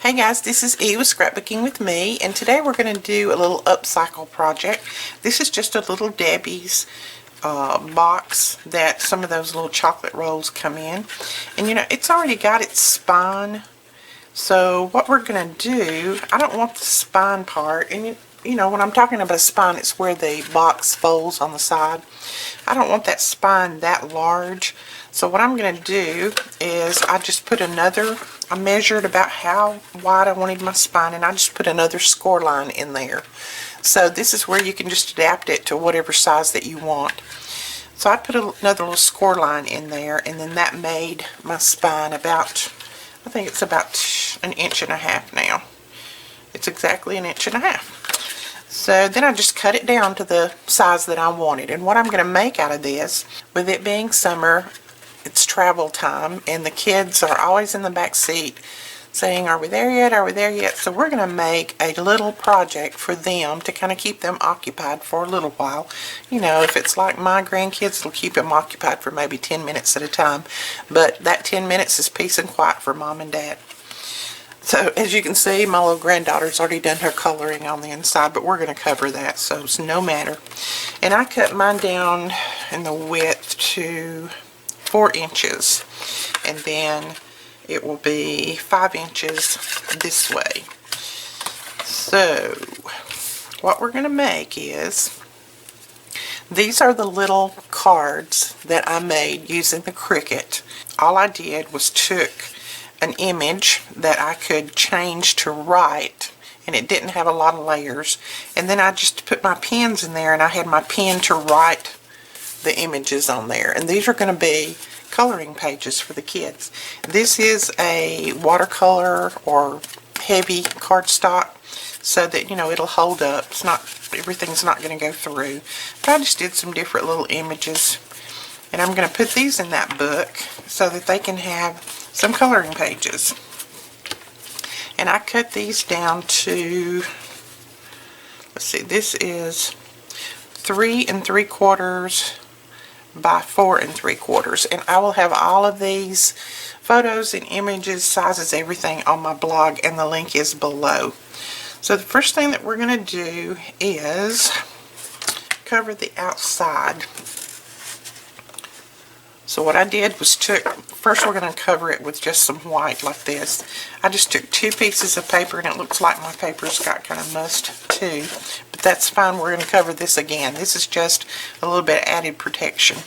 Hey guys, this is E with Scrapbooking with me, and today we're going to do a little upcycle project. This is just a little Debbie's box that some of those little chocolate rolls come in. And you know, it's already got its spine. So what we're going to do, I don't want the spine part, and you know, when I'm talking about a spine, it's where the box folds on the side. I don't want that spine that large. So what I'm going to do is I just put I measured about how wide I wanted my spine, and I just put another score line in there. So this is where you can just adapt it to whatever size that you want. So I put another little score line in there, and then that made my spine about, I think it's about 1.5 inches now. It's exactly 1.5 inches. So then I just cut it down to the size that I wanted. And what I'm going to make out of this, with it being summer, it's travel time, and the kids are always in the back seat saying, are we there yet? Are we there yet? So we're going to make a little project for them to kind of keep them occupied for a little while. You know, if it's like my grandkids, it'll keep them occupied for maybe 10 minutes at a time. But that 10 minutes is peace and quiet for Mom and Dad. So as you can see, my little granddaughter's already done her coloring on the inside, but we're going to cover that, so it's no matter. And I cut mine down in the width to 4 inches, and then it will be 5 inches this way. So what we're going to make is, these are the little cards that I made using the Cricut. All I did was took an image that I could change to write, and it didn't have a lot of layers, and then I just put my pens in there, and I had my pen to write the images on there. And these are going to be coloring pages for the kids. This is a watercolor or heavy cardstock, so that, you know, it'll hold up. It's not, everything's not going to go through. But I just did some different little images, and I'm going to put these in that book so that they can have some coloring pages. And I cut these down to, let's see, this is 3 3/4 by 4 3/4, and I will have all of these photos and images, sizes, everything on my blog, and the link is below. So the first thing that we're going to do is cover the outside. So what I did was first we're going to cover it with just some white like this. I just took 2 pieces of paper, and it looks like my paper's got kind of mussed too, but that's fine. We're going to cover this again. This is just a little bit added protection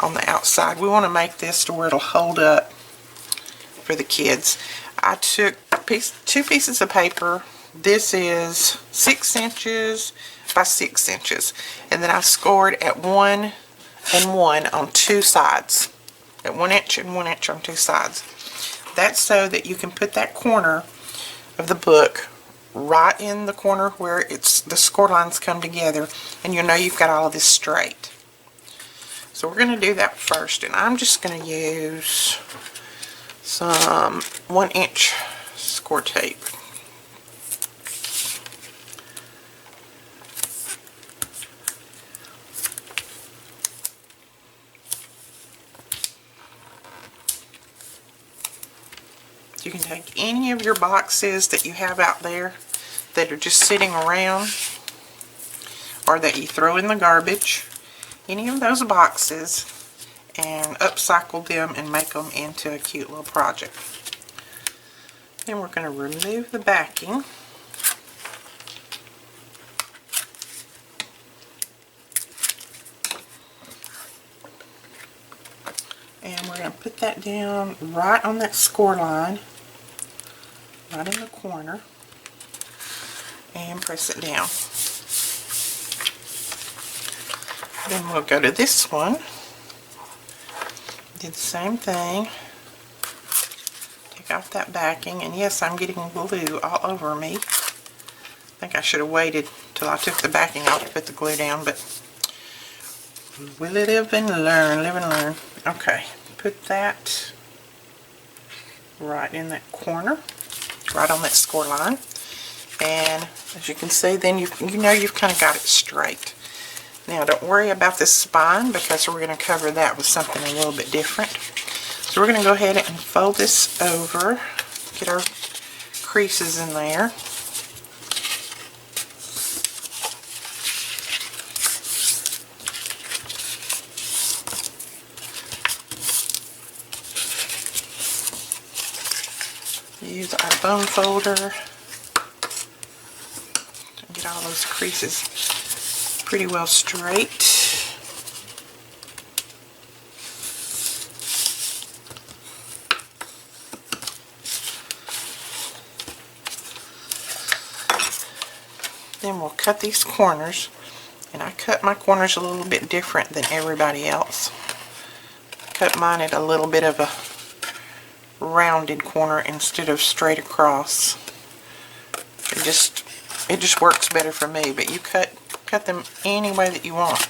on the outside. We want to make this to where it'll hold up for the kids. I took 2 pieces of paper. This is 6 inches by 6 inches, and then I scored at 1 and 1 on 2 sides, at 1 inch and 1 inch on 2 sides. That's so that you can put that corner of the book right in the corner where the score lines come together, and you know you've got all of this straight. So we're going to do that first, and I'm just going to use some 1 inch score tape. You can take any of your boxes that you have out there that are just sitting around, or that you throw in the garbage, any of those boxes, and upcycle them and make them into a cute little project. Then we're going to remove the backing. And we're going to put that down right on that score line, right in the corner, and press it down. Then we'll go to this one, do the same thing, take off that backing, and yes, I'm getting glue all over me. I think I should have waited till I took the backing off to put the glue down, but we live and learn, live and learn. Okay, put that right in that corner, right on that score line, and as you can see, then you know you've kind of got it straight. Now don't worry about this spine, because we're going to cover that with something a little bit different. So we're going to go ahead and fold this over, get our creases in there. Use our bone folder to get all those creases pretty well straight. Then we'll cut these corners, and I cut my corners a little bit different than everybody else. I cut mine at a little bit of a rounded corner instead of straight across. It just works better for me, but you cut them any way that you want,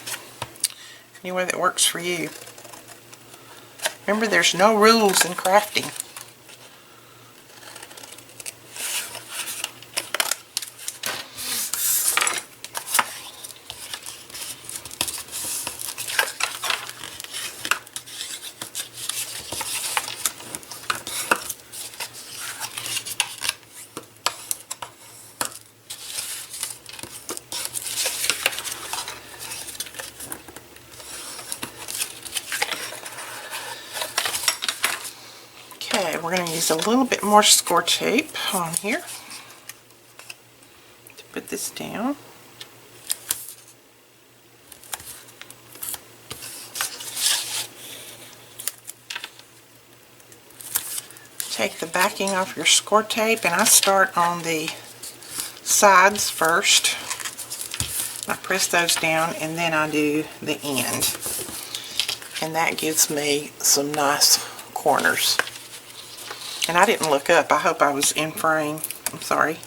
any way that works for you. Remember, there's no rules in crafting. Okay, we're going to use a little bit more score tape on here to put this down. Take the backing off your score tape, and I start on the sides first. I press those down, and then I do the end. And that gives me some nice corners. And I didn't look up. I hope I was in frame. I'm sorry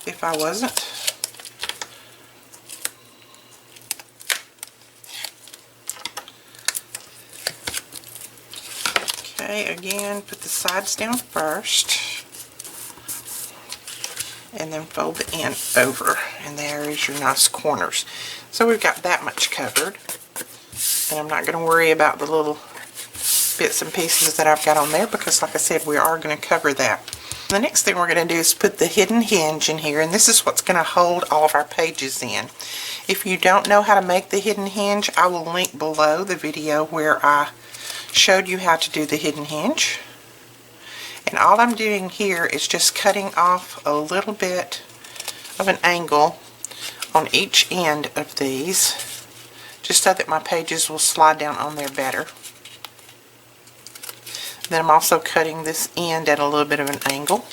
if I wasn't. Okay, again, put the sides down first, and then fold the end over, and there is your nice corners. So we've got that much covered, and I'm not going to worry about the little bits and pieces that I've got on there, because like I said, we are going to cover that. The next thing we're going to do is put the hidden hinge in here, and this is what's going to hold all of our pages in. If you don't know how to make the hidden hinge, I will link below the video where I showed you how to do the hidden hinge. And all I'm doing here is just cutting off a little bit of an angle on each end of these, just so that my pages will slide down on there better. Then I'm also cutting this end at a little bit of an angle.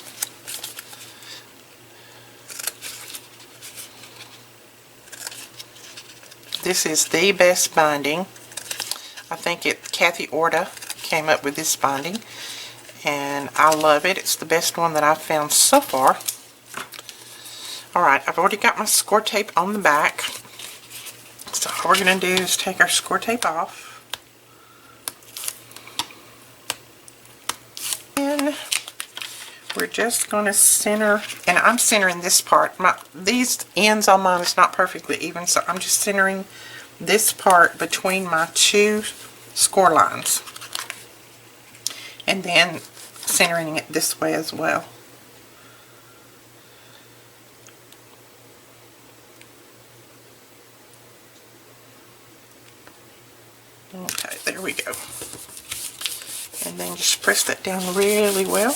This is the best binding. I think Kathy Orta came up with this binding, and I love it. It's the best one that I've found so far. Alright, I've already got my score tape on the back. So all we're going to do is take our score tape off. And we're just going to center, and I'm centering this part. These ends on mine is not perfectly even, so I'm just centering this part between my two score lines. And then centering it this way as well. Okay, there we go. And then just press that down really well.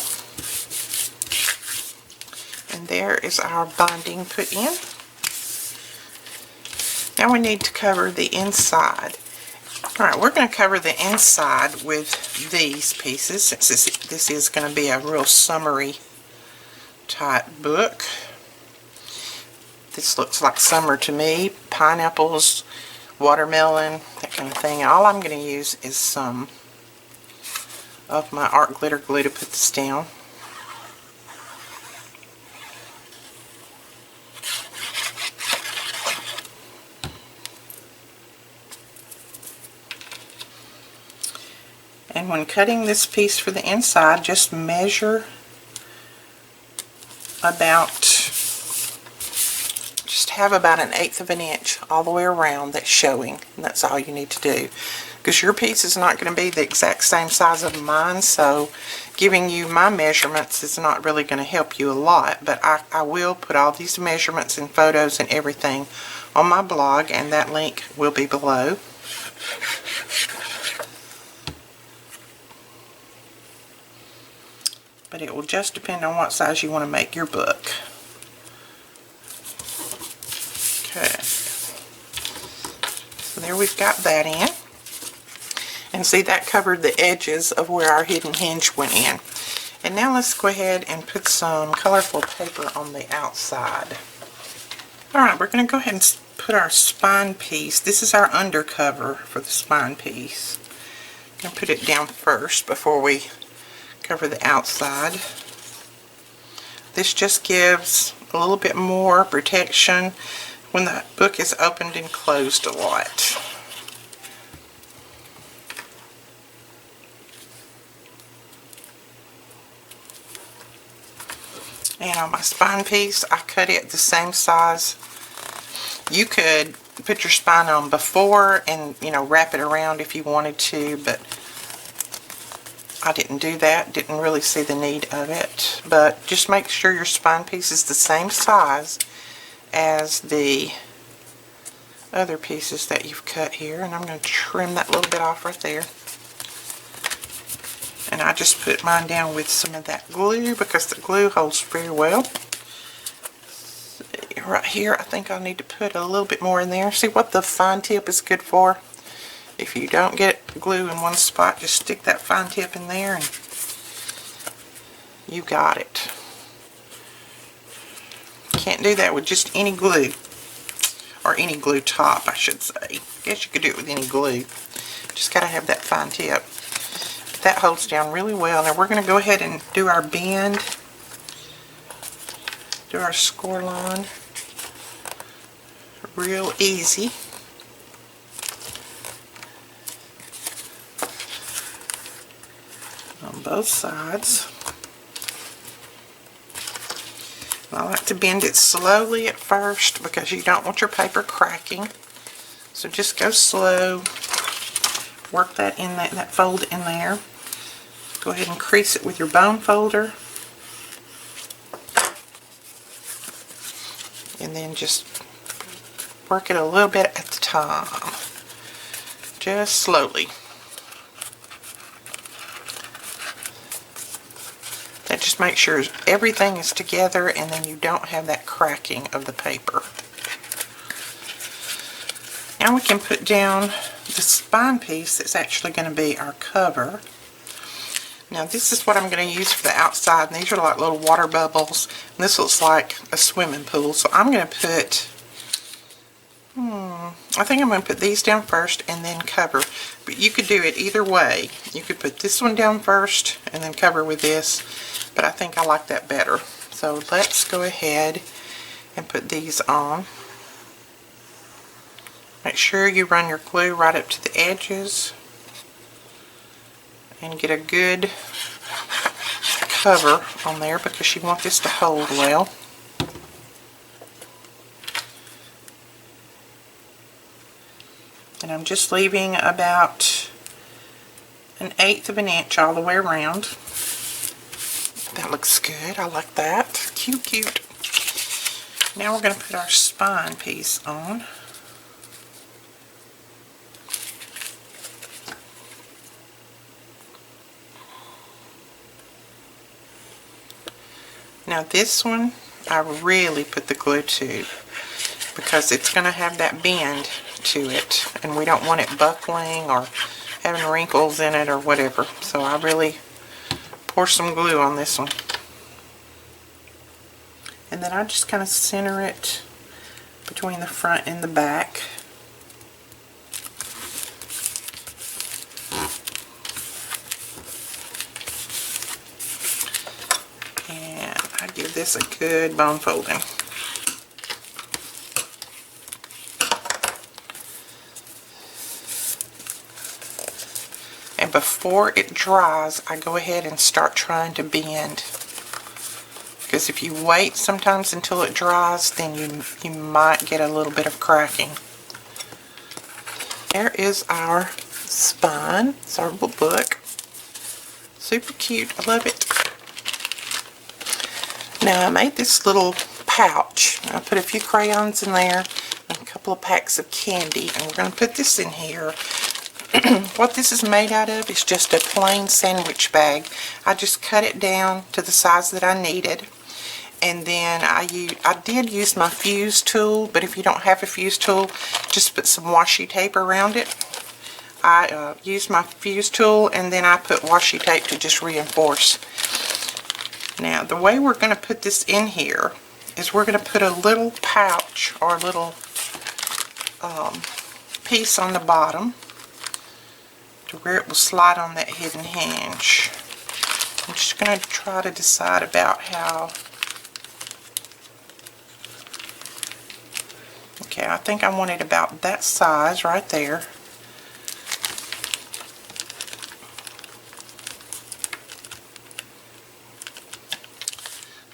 And there is our binding put in. Now we need to cover the inside. Alright, we're going to cover the inside with these pieces, since this is going to be a real summery type book. This looks like summer to me. Pineapples, watermelon, that kind of thing. All I'm going to use is some of my art glitter glue to put this down. And when cutting this piece for the inside, just measure about just have about 1/8 of an inch all the way around that's showing, and that's all you need to do. Because your piece is not going to be the exact same size of mine, so giving you my measurements is not really going to help you a lot, but I will put all these measurements and photos and everything on my blog, and that link will be below. But it will just depend on what size you want to make your book. Okay, so there we've got that in. And see, that covered the edges of where our hidden hinge went in. And now let's go ahead and put some colorful paper on the outside. Alright, we're going to go ahead and put our spine piece. This is our undercover for the spine piece. I'm going to put it down first before we cover the outside. This just gives a little bit more protection when the book is opened and closed a lot. And on my spine piece, I cut it the same size. You could put your spine on before and, you know, wrap it around if you wanted to, but I didn't do that. Didn't really see the need of it. But just make sure your spine piece is the same size as the other pieces that you've cut here. And I'm going to trim that little bit off right there. And I just put mine down with some of that glue because the glue holds very well. See, right here, I think I need to put a little bit more in there. See what the fine tip is good for? If you don't get glue in one spot, just stick that fine tip in there and you got it. Can't do that with just any glue. Or any glue top, I should say. I guess you could do it with any glue. Just got to have that fine tip. That holds down really well. Now we're going to go ahead and do our bend, do our score line, real easy. On both sides. I like to bend it slowly at first because you don't want your paper cracking. So just go slow. Work that in that fold in there. Go ahead and crease it with your bone folder. And then just work it a little bit at a time. Just slowly. That just makes sure everything is together and then you don't have that cracking of the paper. Now we can put down the spine piece that's actually going to be our cover. Now this is what I'm going to use for the outside, and these are like little water bubbles, and this looks like a swimming pool. So I'm going to put, I think I'm going to put these down first and then cover, but you could do it either way. You could put this one down first and then cover with this, but I think I like that better. So let's go ahead and put these on. Make sure you run your glue right up to the edges and get a good cover on there because you want this to hold well. And I'm just leaving about 1/8 of an inch all the way around. That looks good. I like that. Cute, cute. Now we're going to put our spine piece on. Now this one, I really put the glue to because it's going to have that bend to it, and we don't want it buckling or having wrinkles in it or whatever. So I really pour some glue on this one. And then I just kind of center it between the front and the back. I give this a good bone folding. And before it dries, I go ahead and start trying to bend. Because because if you wait sometimes until it dries, then you might get a little bit of cracking. There is our spine. It's our little book. Super cute. I love it. Now I made this little pouch. I put a few crayons in there and a couple of packs of candy, and we're going to put this in here. What this is made out of is just a plain sandwich bag. I just cut it down to the size that I needed, and then I did use my fuse tool, but if you don't have a fuse tool, just put some washi tape around it. I used my fuse tool, and then I put washi tape to just reinforce. Now the way we're going to put this in here is we're going to put a little pouch or a little piece on the bottom to where it will slide on that hidden hinge. I'm just going to try to decide about how. Okay, I think I want it about that size right there.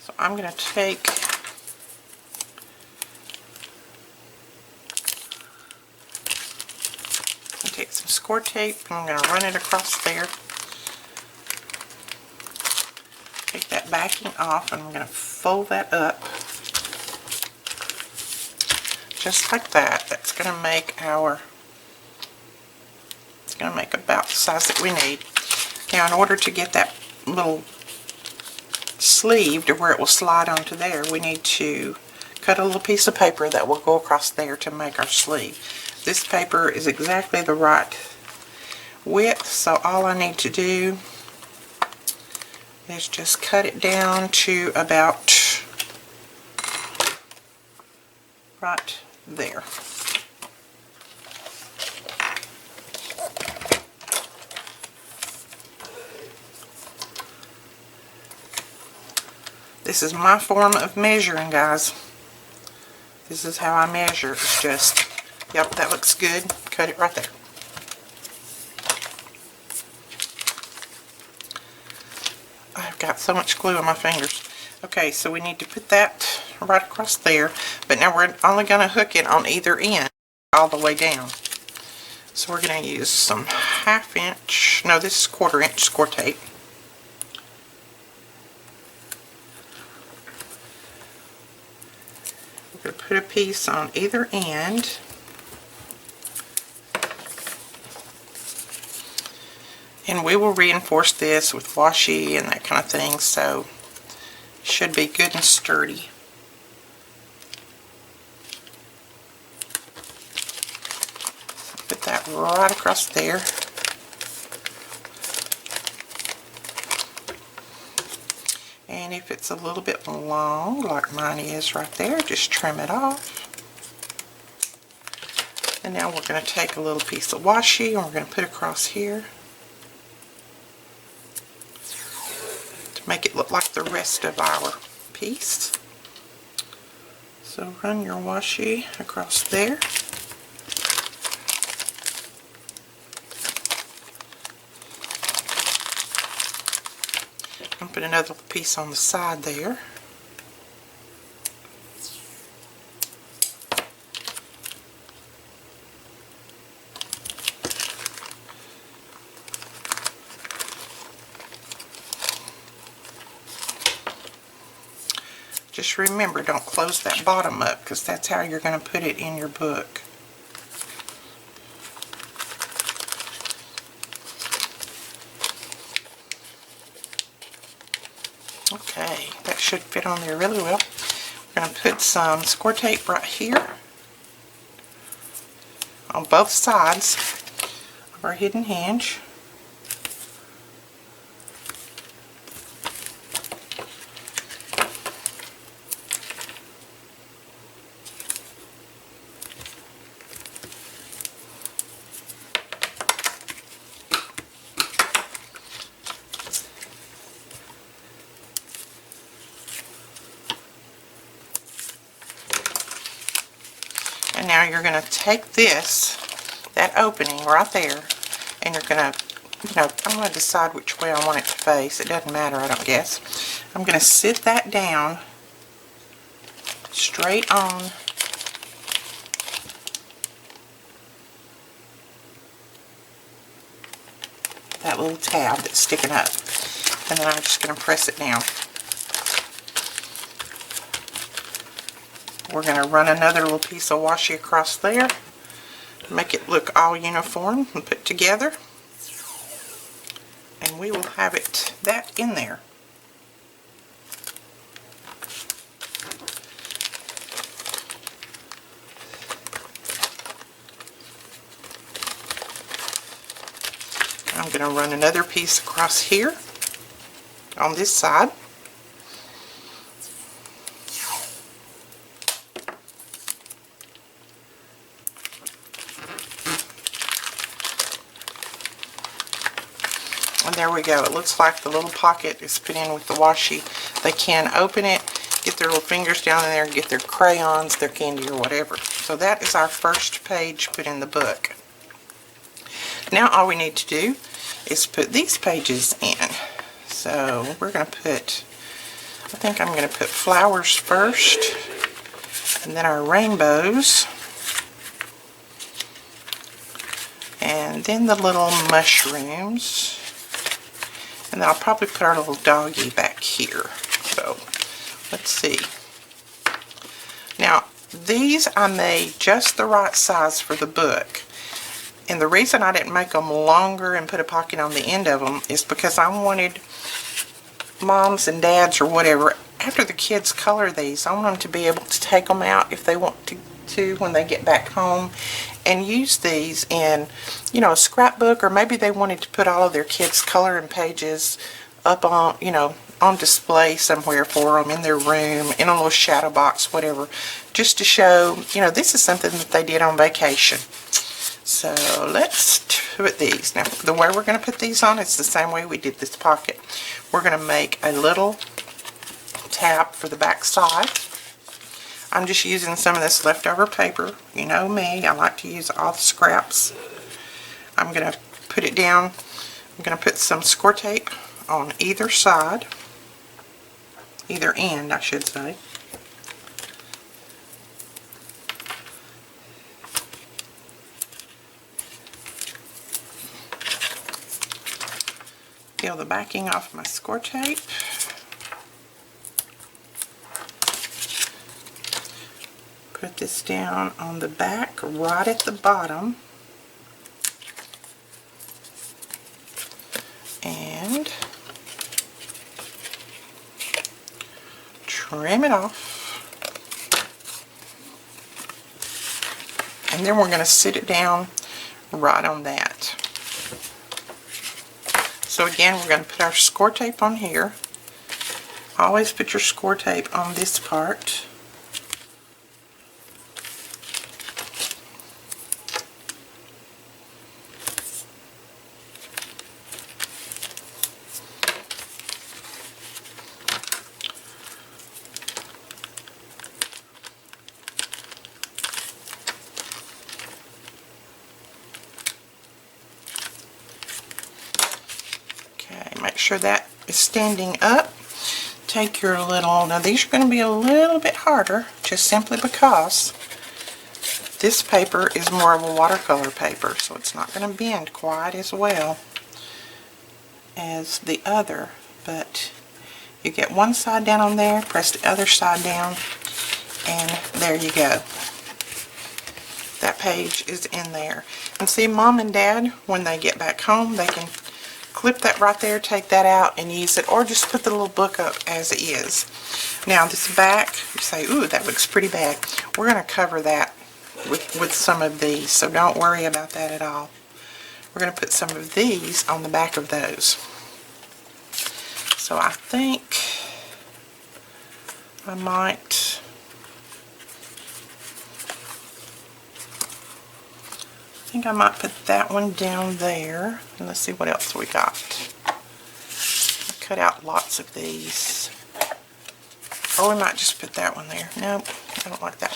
So I'm going to take some score tape, and I'm going to run it across there. Take that backing off, and I'm going to fold that up just like that. That's going to make it's going to make about the size that we need. Now in order to get that little sleeve to where it will slide onto there, we need to cut a little piece of paper that will go across there to make our sleeve. This paper is exactly the right width, so all I need to do is just cut it down to about right there. This is my form of measuring, guys. This is how I measure. It's just, yep, that looks good. Cut it right there. I've got so much glue on my fingers. Okay, so we need to put that right across there, but now we're only going to hook it on either end all the way down. So we're going to use some 1/2 inch, no, this is 1/4 inch score tape. We're going to put a piece on either end. And we will reinforce this with washi and that kind of thing, so it should be good and sturdy. Put that right across there. And if it's a little bit long, like mine is right there, just trim it off. And now we're going to take a little piece of washi and we're going to put it across here. Make it look like the rest of our piece. So run your washi across there. And put another piece on the side there. Just remember, don't close that bottom up, because that's how you're going to put it in your book. Okay, that should fit on there really well. We're going to put some score tape right here on both sides of our hidden hinge. Now you're going to take that opening right there, and you're going to you know, I'm going to decide which way I want it to face. It doesn't matter, I don't guess. I'm going to sit that down straight on that little tab that's sticking up. And then I'm just going to press it down. We're going to run another little piece of washi across there. Make it look all uniform and put together. And we will have that in there. I'm going to run another piece across here on this side. And there we go. It looks like the little pocket is put in with the washi. They can open it, get their little fingers down in there, get their crayons, their candy, or whatever. So that is our first page put in the book. Now all we need to do is put these pages in. So we're going to put, I think I'm going to put flowers first, and then our rainbows, and then the little mushrooms. And then I'll probably put our little doggy back here. So, let's see. Now, these I made just the right size for the book. And the reason I didn't make them longer and put a pocket on the end of them is because I wanted moms and dads or whatever, after the kids color these, I want them to be able to take them out if they want to when they get back home, and use these in, you know, a scrapbook, or maybe they wanted to put all of their kids' coloring pages up on, you know, on display somewhere for them in their room, in a little shadow box, whatever, just to show, you know, this is something that they did on vacation. So let's put these. Now, the way we're going to put these on is the same way we did this pocket. We're going to make a little tab for the back side. I'm just using some of this leftover paper. You know me, I like to use all the scraps. I'm going to put it down. I'm going to put some score tape on either side. Either end, I should say. Peel the backing off my score tape. Put this down on the back right at the bottom, and trim it off, and then we're going to sit it down right on that. So again, we're going to put our score tape on here. Always put your score tape on this part. Make sure that is standing up. Take your little, now these are going to be a little bit harder, just simply because this paper is more of a watercolor paper, so it's not going to bend quite as well as the other. But you get one side down on there, press the other side down, and there you go. That page is in there. And see, Mom and Dad, when they get back home, they can clip that right there, take that out and use it, or just put the little book up as it is. Now this back, you say, ooh, that looks pretty bad. We're going to cover that with some of these, so don't worry about that at all. We're going to put some of these on the back of those. So I think I might put that one down there, and let's see what else we got. I cut out lots of these. Or we might just put that one there. Nope, I don't like that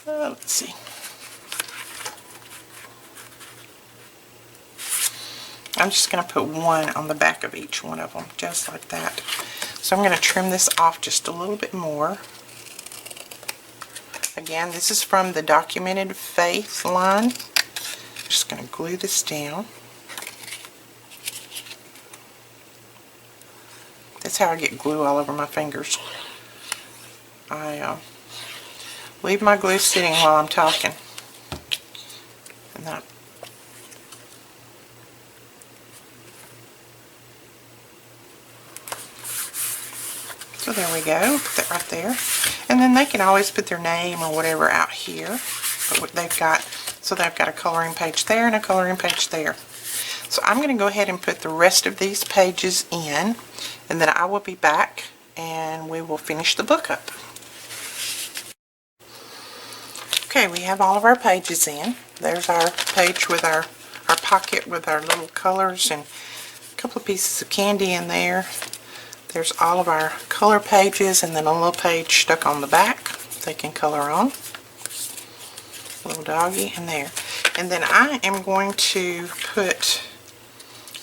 one. Let's see. I'm just going to put one on the back of each one of them, just like that. So I'm going to trim this off just a little bit more. Again, this is from the Documented Faith line. I'm just going to glue this down. That's how I get glue all over my fingers. I leave my glue sitting while I'm talking. And then so there we go, put that right there. And then they can always put their name or whatever out here. But what they've got, so they've got a coloring page there and a coloring page there. So I'm going to go ahead and put the rest of these pages in, and then I will be back and we will finish the book up. Okay, we have all of our pages in. There's our page with our pocket with our little colors and a couple of pieces of candy in there. There's all of our color pages, and then a little page stuck on the back they can color on. Little doggy in there. And then I am going to put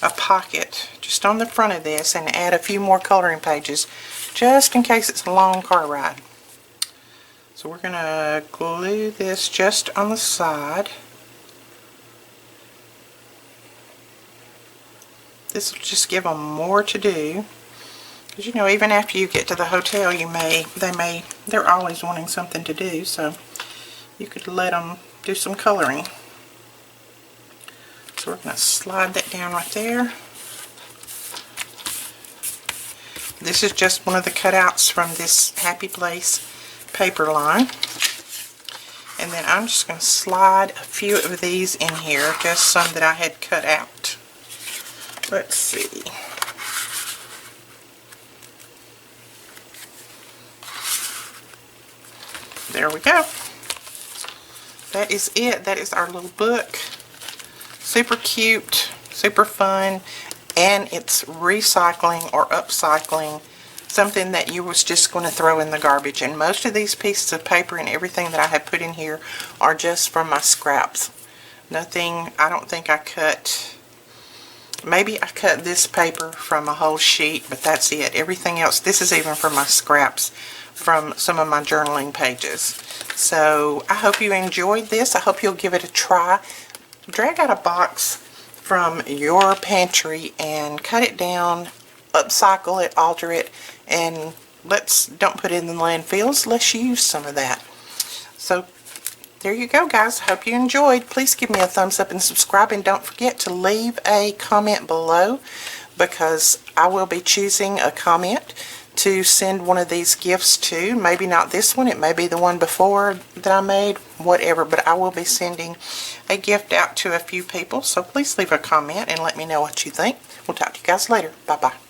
a pocket just on the front of this and add a few more coloring pages just in case it's a long car ride. So we're going to glue this just on the side. This will just give them more to do. Because, you know, even after you get to the hotel, they're always wanting something to do, so you could let them do some coloring. So we're going to slide that down right there. This is just one of the cutouts from this Happy Place paper line. And then I'm just going to slide a few of these in here, just some that I had cut out. Let's see. There we go. That is it. That is our little book. Super cute, super fun, and it's recycling or upcycling something that you was just going to throw in the garbage. And most of these pieces of paper and everything that I have put in here are just from my scraps. Nothing, I don't think I cut, maybe I cut this paper from a whole sheet, but that's it. Everything else, this is even from my scraps from some of my journaling pages. So I hope you enjoyed this. I hope you'll give it a try. Drag out a box from your pantry and cut it down, upcycle it, alter it, and don't put it in the landfills. Let's use some of that. So there you go, guys. Hope you enjoyed. Please give me a thumbs up and subscribe, and don't forget to leave a comment below, because I will be choosing a comment to send one of these gifts to. Maybe not this one, it may be the one before that I made, whatever, but I will be sending a gift out to a few people. So please leave a comment and let me know what you think. We'll talk to you guys later. Bye bye.